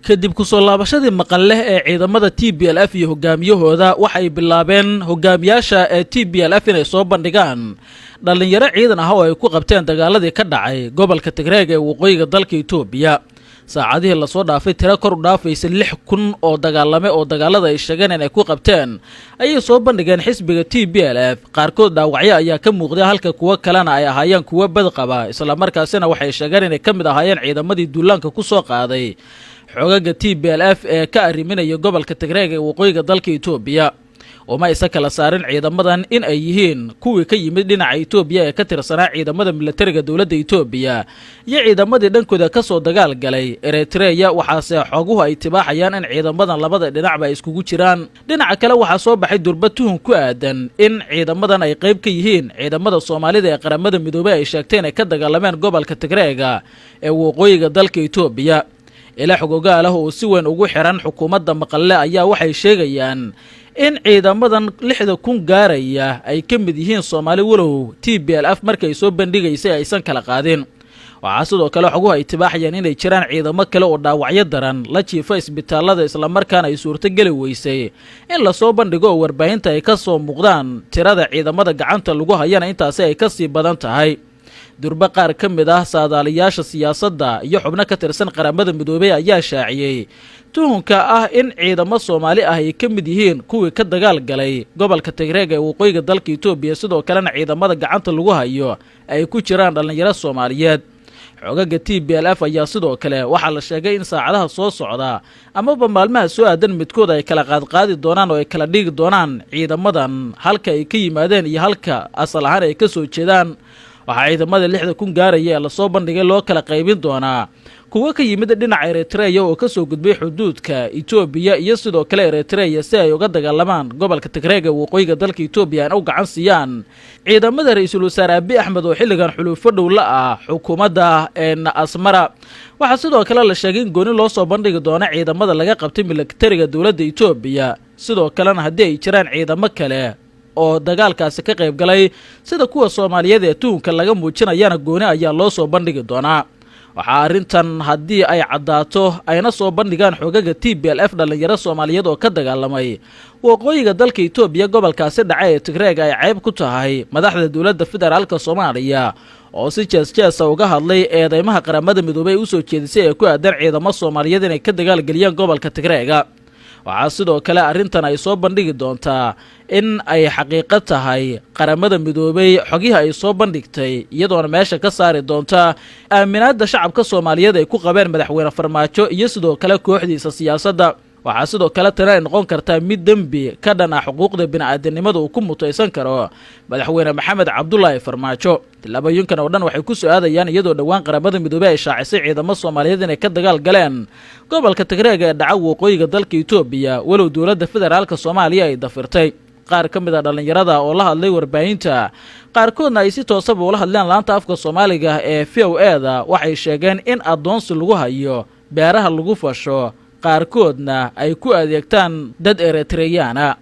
kadib ku soo laabashadii maqal leh ee ciidamada TPLF iyo hogaamiyahooda waxay bilaabeen hogaamiyaasha ee TPLF inay soo bandhigaan dhalinyaro ciidan ah oo ay ku qabteen dagaaladii ka dhacay gobolka Tigreeg ee waqooyiga dalka Itoobiya. saacadihii la soo dhaafay tiro kor u dhaafaysa 6,000 oo dagaalame oo dagaalada ay sheegeen inay ku qabteen ayay soo bandhigeen xisbiga TPLF. qaarkood dhaawacyo ayaa ka muuqday halka kuwa kalena ay ahaayeen kuwa bad qaba, isla markaasina waxay sheegeen inay ka mid ahaayeen ciidamadii duulaanka ku soo qaaday xogaga TPLF ee ka arriminaya gobolka Tigreeg ee waqooyiga dalka Itoobiya. uma isa kala saarin ciidamadan in ay yihiin kuwii ka yimid dhinaca Itoobiya ee ka tirsanaa ciidamada militariga dawladda Itoobiya iyo ciidamadii dhankooda ka soo dagaal galay Eritrea. waxaase xoguhu ay tibaaxayaan in ciidamadan labada dhinacba ay iskugu jiraan. dhinaca kale waxaa soo baxay durba tuhun ku aadan in ciidamadan ay qayb ka yihiin ciidamada Soomaalida ee qaramada midoobay ay sheegteen ay ka dagaalameen gobolka Tigreeg ee waqooyiga dalka Itoobiya. ilaa xogogaal ah oo si weyn ugu xiran xukuumadda maqalle ayaa waxay sheegayaan in ciidamadan 6,000 gaaraya ay ka mid yihiin Soomaali walow TPLF markay soo bandhigaysay aysan kala qaadin. waxaa sidoo kale xoguhu ay tibaaxayaan inay jiraan ciidamo kale oo dhaawacyo daran la jiifa isbitaalada, isla markaana ay suurtagali weysay in la soo bandhigo oo warbaahinta ay ka soo muuqdaan. tirada ciidamada gacanta lagu hayana intaasi ay ka sii badan tahay. durba qaar ka mid ah saadaaliyaasha siyaasadda iyo xubno ka tirsan qaramada midoobay ayaa shaaciyey tuhunka ah in ciidamo Soomaali ah ay ka mid yihiin kuwii ka dagaal galay gobolka Tigreeg ee waqooyiga dalka Itoobiya, sidoo kalena ciidamada gacanta lagu hayo ay ku jiraan dhalinyaro Soomaaliyeed. xogaga TPLF ayaa sidoo kale waxaa la sheegay in saacadaha soo socda amaba maalmaha soo aadan midkood ay kala qaadi doonaan oo ay kala dhigi doonaan ciidamadan halka ay ka yimaadeen iyo halka asal ahaan ay ka soo jeedaan. waxaa ciidamada 6,000 gaaraya ee la soo bandhigay loo kala qaybin doonaa kuwa ka yimid dhinaca Eritrea oo ka soo gudbay xuduudka Itoobiya iyo sidoo kale Eritrea si ay uga dagaalamaan gobolka Tigreeg ee waqooyiga dalka Itoobiya oo gacan siiyaan ciidamada Ra'iisul Wasaare Abiy Ahmed oo xilligan xulufo dhow la ah xukuumadda Asmara. waxaa sidoo kale la sheegay in gooni loo soo bandhigi doono ciidamada laga qabtay militariga dawladda Itoobiya, sidoo kalena haddii ay jiraan ciidamo kale oo dagaalkaasi ka qayb galay sida kuwa Soomaaliyeed ee tuhunka laga muujinayana gooni ayaa loo soo bandhigi doonaa. waxaa arrintan haddii ay caddaato ayna soo bandhigaan xogaga TPLF dhalinyaro Soomaaliyeed oo ka dagaalamay waqooyiga dalka Itoobiya gobolkaasi dhacay ee Tigreeg ay cayb ku tahay madaxda dawladda federaalka Soomaaliya oo si jees uga hadlay eedeymaha qaramada midoobay u soo jeedisay ee ku aadan ciidamo Soomaaliyeed inay ka dagaal galiyaan gobolka Tigreeg. waxaa sidoo kale arrintan ay soo bandhigi doontaa in ay xaqiiqo tahay qaramada midoobay xogihii ay soo bandhigtay, iyadoona meesha ka saari doonta aaminaadda shacabka Soomaaliyeed ay ku qabeen madaxweyne Farmaajo iyo sidoo kale kooxdiisa siyaasadda. waxaa sidoo kale tana ay noqon kartaa mid dembi ka dhan ah xuquuqda bini'aadanimada uu ku mutaysan karo madaxweyne Maxamed Cabdullaahi Farmaajo. tillaabooyinkan oo dhan waxay ku soo aadayaan iyadoo dhowaan qaramada midoobay ay shaacisay ciidamo Soomaaliyeed inay ka dagaal galeen gobolka Tigreeg ee dhaca waqooyiga dalka Itoobiya, walow dawladda federaalka Soomaaliya ay dafirtay. qaar ka mid ah dhalinyarada oo la hadlay warbaahinta qaarkoodna ay si toosaba ula hadleen laanta afka Soomaaliga ee VOA-da waxay sheegeen in adoonsi lagu hayo beeraha lagu fasho, qaarkoodna ay ku adeegtaan dad Eritreyaana.